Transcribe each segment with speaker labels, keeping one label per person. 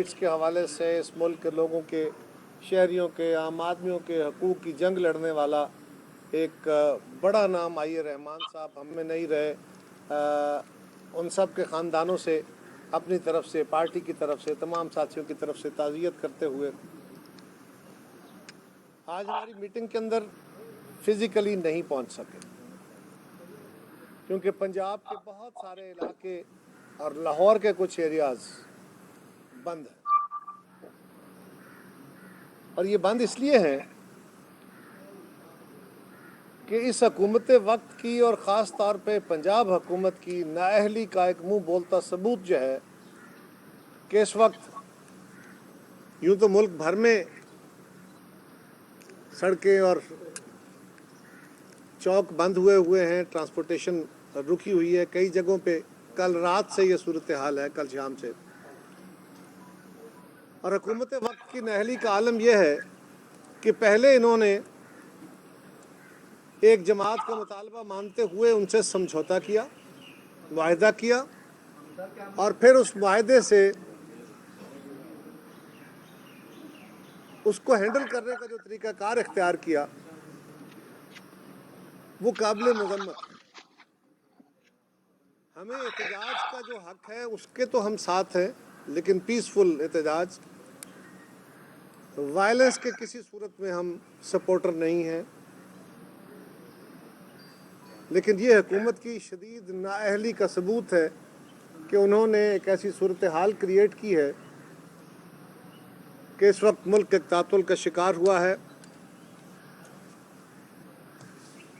Speaker 1: के हवाले से इस मुल्क के लोगों के, शहरियों के, आम आदमियों के हकूक़ की जंग लड़ने वाला एक बड़ा नाम आइए रहमान साहब हम में नहीं रहे। उन सब के ख़ानदानों से अपनी तरफ से, पार्टी की तरफ से, तमाम साथियों की तरफ से ताज़ियत करते हुए आज हमारी मीटिंग के अंदर फिज़िकली नहीं पहुंच सके, क्योंकि पंजाब के बहुत सारे इलाके और लाहौर के कुछ एरियाज़ बंद हैं। और ये बंद इसलिए है कि इस हुकूमत वक्त की और ख़ास तौर पे पंजाब हुकूमत की नाअहली का एक मुंह बोलता सबूत जो है कि इस वक्त यूँ तो मुल्क भर में सड़कें और चौक बंद हुए हैं, ट्रांसपोर्टेशन रुकी हुई है कई जगहों पे। कल रात से ये सूरत हाल है, कल शाम से। और हुकूमत वक्त की नाअहली का आलम यह है कि पहले इन्होंने एक जमात का मुतालबा मानते हुए उनसे समझौता किया, वायदा किया, और फिर उस वायदे से उसको हैंडल करने का जो तरीक़ाकार इख्तियार किया वो काबिल मज़म्मत है। हमें एहतजाज का जो हक है उसके तो हम साथ हैं, लेकिन पीसफुल एहतजाज, वायलेंस के किसी सूरत में हम सपोर्टर नहीं हैं। लेकिन ये हुकूमत की शदीद नाअहली का सबूत है कि उन्होंने एक ऐसी सूरत हाल क्रिएट की है कि इस वक्त मुल्क एक तातुल का शिकार हुआ है।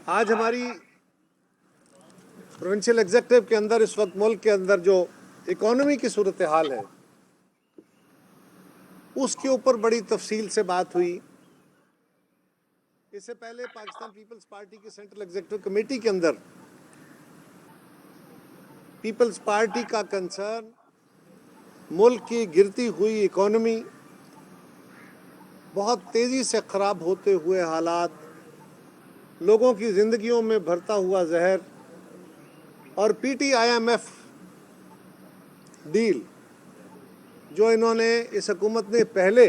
Speaker 1: आज हमारी प्रोविंशियल एग्जीक्यूटिव के अंदर इस वक्त मुल्क के अंदर जो इकॉनमी की सूरत हाल है उसके ऊपर बड़ी तफसील से बात हुई। इससे पहले पाकिस्तान पीपल्स पार्टी की सेंट्रल एग्जीक्यूटिव कमेटी के अंदर पीपल्स पार्टी का कंसर्न मुल्क की गिरती हुई इकॉनमी, बहुत तेज़ी से ख़राब होते हुए हालात, लोगों की ज़िंदगियों में भरता हुआ जहर और PTIMF डील जो इन्होंने, इस हुकूमत ने पहले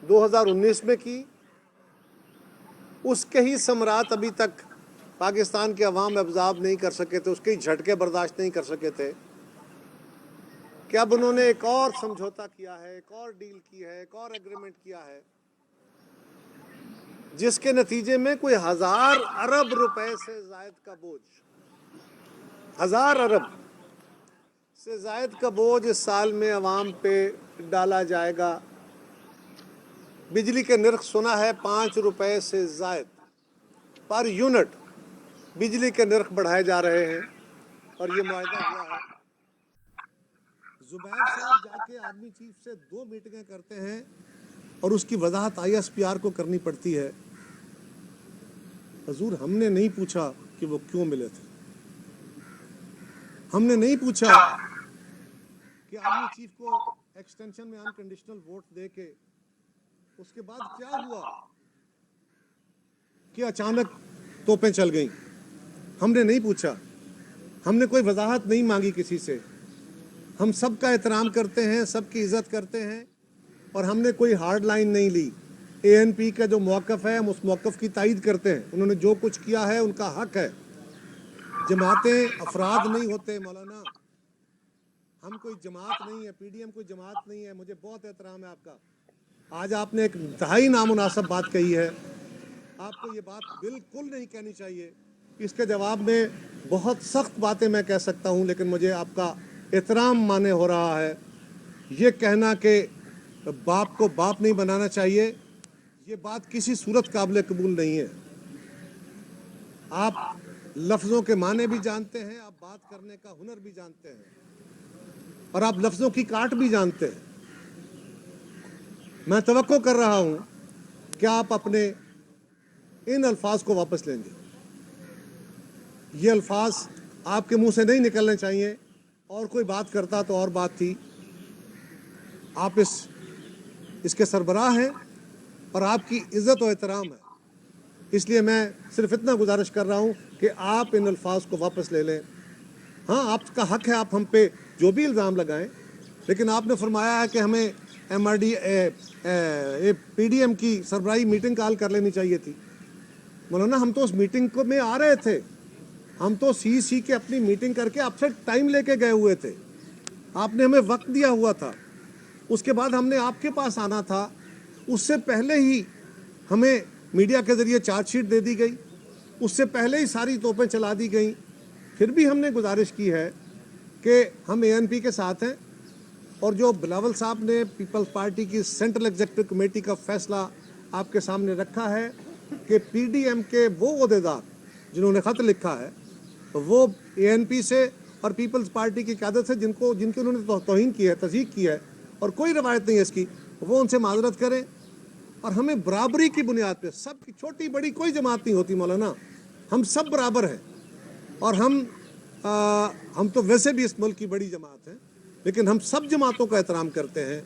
Speaker 1: 2019 में की, उसके ही समरात अभी तक पाकिस्तान के अवाम एब्ज़ॉर्ब नहीं कर सके थे, उसके ही झटके बर्दाश्त नहीं कर सके थे कि अब उन्होंने एक और समझौता किया है, एक और डील की है, एक और एग्रीमेंट किया है, जिसके नतीजे में कोई 1000 अरब रुपए से ज़ायद का बोझ, 1000 अरब से ज़ायद का बोझ इस साल में अवाम पे डाला जाएगा। बिजली के नर्ख सुना है 5 रुपए से ज़ायद पर यूनिट बिजली के नर्ख बढ़ाए जा रहे हैं। और ये मुआहदा हुआ है। जुबैर साहब जाके आर्मी चीफ से 2 मीटिंगें करते हैं और उसकी वजाहत ISPR को करनी पड़ती है। हजूर, हमने नहीं पूछा कि वो क्यों मिले थे, हमने नहीं पूछा कि आर्मी चीफ को एक्सटेंशन में अनकंडीशनल वोट दे के उसके बाद क्या हुआ कि अचानक तोपें चल गईं। हमने नहीं पूछा, हमने कोई वजाहत नहीं मांगी किसी से। हम सबका एहतराम करते हैं, सबकी इज्जत करते हैं और हमने कोई हार्ड लाइन नहीं ली। ANP का जो मौक़िफ़ है हम उस मौक़िफ़ की तायीद करते हैं। उन्होंने जो कुछ किया है उनका हक है। जमातें अफराद नहीं होते मौलाना, हम कोई जमात नहीं है, PDM कोई जमात नहीं है। मुझे बहुत एहतराम है आपका। आज आपने एक इंतहाई नामुनासिब बात कही है, आपको ये बात बिल्कुल नहीं कहनी चाहिए। इसके जवाब में बहुत सख्त बातें मैं कह सकता हूँ, लेकिन मुझे आपका एहतराम माने हो रहा है। ये कहना कि बाप को बाप नहीं बनाना चाहिए, ये बात किसी सूरत काबिल कबूल नहीं है। आप लफ्ज़ों के माने भी जानते हैं, आप बात करने का हुनर भी जानते हैं और आप लफ्ज़ों की काट भी जानते हैं। मैं तवक्को कर रहा हूँ कि आप अपने इन अल्फाज को वापस लेंगे। ये अल्फाज आपके मुंह से नहीं निकलने चाहिए। और कोई बात करता तो और बात थी। आप इसके सरबराह हैं और आपकी इज़्ज़त और एहतराम है, इसलिए मैं सिर्फ इतना गुजारिश कर रहा हूँ कि आप इन अल्फाज को वापस ले लें। हाँ, आपका हक है, आप हम पे जो भी इल्ज़ाम लगाएं, लेकिन आपने फरमाया है कि हमें MRD PDM की सरबराही मीटिंग कॉल कर लेनी चाहिए थी। मौलाना हम तो उस मीटिंग को में आ रहे थे, हम तो CC के अपनी मीटिंग करके आपसे टाइम लेके गए हुए थे, आपने हमें वक्त दिया हुआ था, उसके बाद हमने आपके पास आना था, उससे पहले ही हमें मीडिया के ज़रिए चार्जशीट दे दी गई, उससे पहले ही सारी तोपें चला दी गई। फिर भी हमने गुजारिश की है कि हम ANP के साथ हैं, और जो बिलावल साहब ने पीपल्स पार्टी की सेंट्रल एग्जीक्यूटिव कमेटी का फैसला आपके सामने रखा है कि PDM के वो ओहदेदार जिन्होंने ख़त लिखा है वो ANP से और पीपल्स पार्टी की क़यादत से जिनकी उन्होंने तौहीन की है, तज़हीक की है और कोई रवायत नहीं है इसकी, वो उनसे माजरत करें। और हमें बराबरी की बुनियाद पे, सब की छोटी बड़ी कोई जमात नहीं होती मौलाना, हम सब बराबर हैं। और हम तो वैसे भी इस मुल्क की बड़ी जमात हैं, लेकिन हम सब जमातों का एहतराम करते हैं।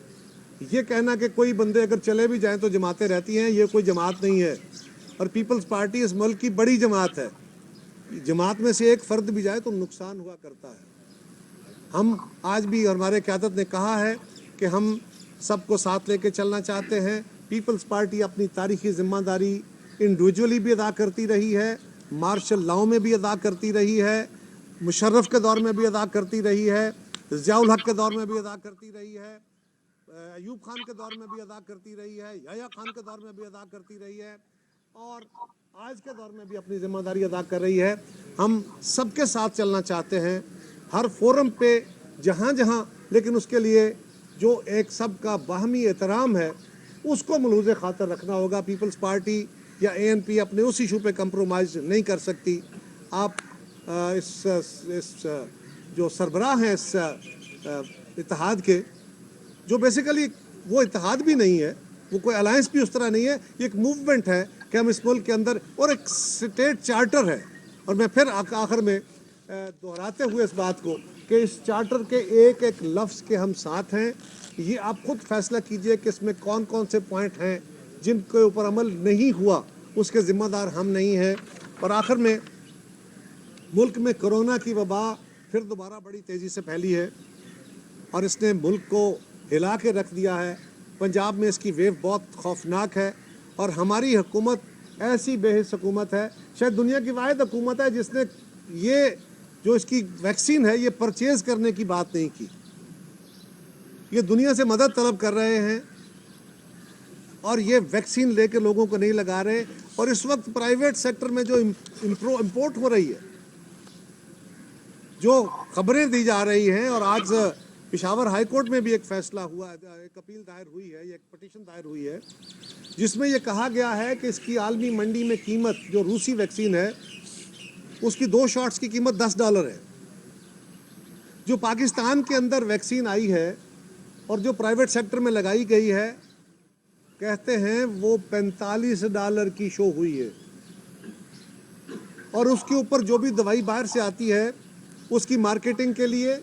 Speaker 1: ये कहना कि कोई बंदे अगर चले भी जाएं तो जमातें रहती हैं, ये कोई जमात नहीं है। और पीपल्स पार्टी इस मुल्क की बड़ी जमात है, जमात में से एक फ़र्द भी जाए तो नुकसान हुआ करता है। हम आज भी, हमारे क़यादत ने कहा है कि हम सबको साथ लेके चलना चाहते हैं। पीपल्स पार्टी अपनी तारीख़ी ज़िम्मेदारी इंडिविजुअली भी अदा करती रही है, मार्शल लॉ में भी अदा करती रही है, मुशर्रफ के दौर में भी अदा करती रही है, ज़ियाउल हक के दौर में भी अदा करती रही है, अयूब खान के दौर में भी अदा करती रही है, याह्या खान के दौर में भी अदा करती रही है, और आज के दौर में भी अपनी ज़िम्मेदारी अदा कर रही है। हम सबके साथ चलना चाहते हैं हर फोरम पे, जहाँ जहाँ, लेकिन उसके लिए जो एक सबका बाहमी एहतराम है उसको मलूज़ ख़ातर रखना होगा। पीपल्स पार्टी या ANP अपने उस इशू पे कंप्रोमाइज़ नहीं कर सकती। आप इस जो सरबराह हैं इस इत्तेहाद के, जो बेसिकली वो इत्तेहाद भी नहीं है, वो कोई अलायंस भी उस तरह नहीं है, ये एक मूवमेंट है कि हम इस मुल्क के अंदर, और एक स्टेट चार्टर है। और मैं फिर आखिर में दोहराते हुए इस बात को कि इस चार्टर के एक एक लफ्ज़ के हम साथ हैं। ये आप खुद फैसला कीजिए कि इसमें कौन कौन से पॉइंट हैं जिनके ऊपर अमल नहीं हुआ, उसके ज़िम्मेदार हम नहीं हैं। और आखिर में, मुल्क में कोरोना की वबा फिर दोबारा बड़ी तेज़ी से फैली है और इसने मुल्क को हिला के रख दिया है। पंजाब में इसकी वेव बहुत खौफनाक है, और हमारी हुकूमत ऐसी बेहिस हुकूमत है, शायद दुनिया की वाहिद हुकूमत है जिसने ये जो इसकी वैक्सीन है ये परचेज़ करने की बात नहीं की। ये दुनिया से मदद तलब कर रहे हैं और ये वैक्सीन लेके लोगों को नहीं लगा रहे। और इस वक्त प्राइवेट सेक्टर में जो इम्पोर्ट हो रही है, जो खबरें दी जा रही हैं, और आज पेशावर हाई कोर्ट में भी एक फ़ैसला हुआ, एक अपील दायर हुई है, एक पटिशन दायर हुई है, जिसमें ये कहा गया है कि इसकी आलमी मंडी में कीमत, जो रूसी वैक्सीन है उसकी 2 शॉट्स की कीमत $10 है। जो पाकिस्तान के अंदर वैक्सीन आई है और जो प्राइवेट सेक्टर में लगाई गई है, कहते हैं वो $45 की शो हुई है। और उसके ऊपर जो भी दवाई बाहर से आती है उसकी मार्केटिंग के लिए,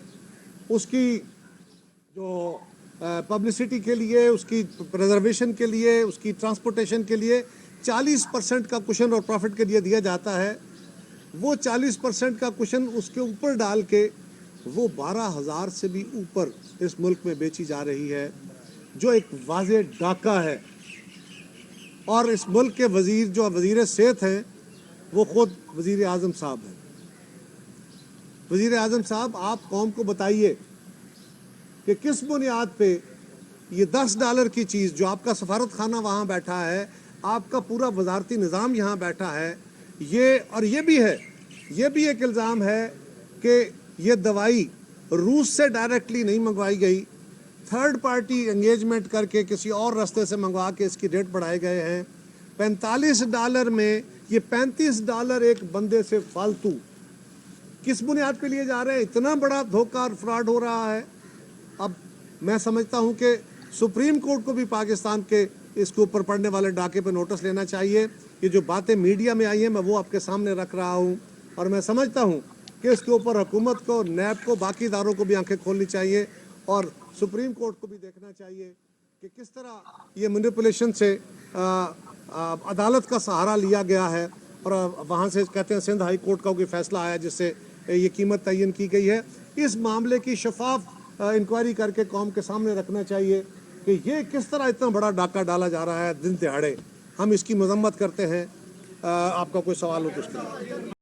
Speaker 1: उसकी जो पब्लिसिटी के लिए, उसकी प्रिजर्वेशन के लिए, उसकी ट्रांसपोर्टेशन के लिए 40% का कुशन और प्रॉफिट के लिए दिया जाता है। वो 40% का कुशन उसके ऊपर डाल के वो 12,000 से भी ऊपर इस मुल्क में बेची जा रही है, जो एक वाज़े डाका है। और इस मुल्क के वज़ीर, जो वज़ीर सेहत हैं, वो ख़ुद वज़ीर आज़म साहब हैं। वज़ीर आज़म साहब, आप कौम को बताइए कि किस बुनियाद पे ये $10 की चीज़, जो आपका सफारत खाना वहाँ बैठा है, आपका पूरा वजारती निज़ाम यहाँ बैठा है, ये भी एक इल्ज़ाम है कि ये दवाई रूस से डायरेक्टली नहीं मंगवाई गई, थर्ड पार्टी एंगेजमेंट करके किसी और रास्ते से मंगवा के इसकी रेट बढ़ाए गए हैं। $45 में ये $35 एक बंदे से फालतू किस बुनियाद पे लिए जा रहे हैं? इतना बड़ा धोखा और फ्रॉड हो रहा है। अब मैं समझता हूँ कि सुप्रीम कोर्ट को भी पाकिस्तान के इसके ऊपर पड़ने वाले डाके पे नोटिस लेना चाहिए। ये जो बातें मीडिया में आई हैं, मैं वो आपके सामने रख रहा हूँ, और मैं समझता हूँ कि इसके ऊपर हुकूमत को, नैब को, बाकी इदारों को भी आंखें खोलनी चाहिए, और सुप्रीम कोर्ट को भी देखना चाहिए कि किस तरह ये मैनिपुलेशन से अदालत का सहारा लिया गया है। और वहाँ से कहते हैं सिंध हाई कोर्ट का कोई फ़ैसला आया जिससे ये कीमत तयन की गई है। इस मामले की शफाफ इंक्वायरी करके कौम के सामने रखना चाहिए। کہ یہ کس طرح اتنا بڑا ڈاکہ ڈالا جا رہا ہے دن دہاڑے. ہم اس کی مذمت کرتے ہیں. آپ کا کوئی سوال ہو تو اس کے لیے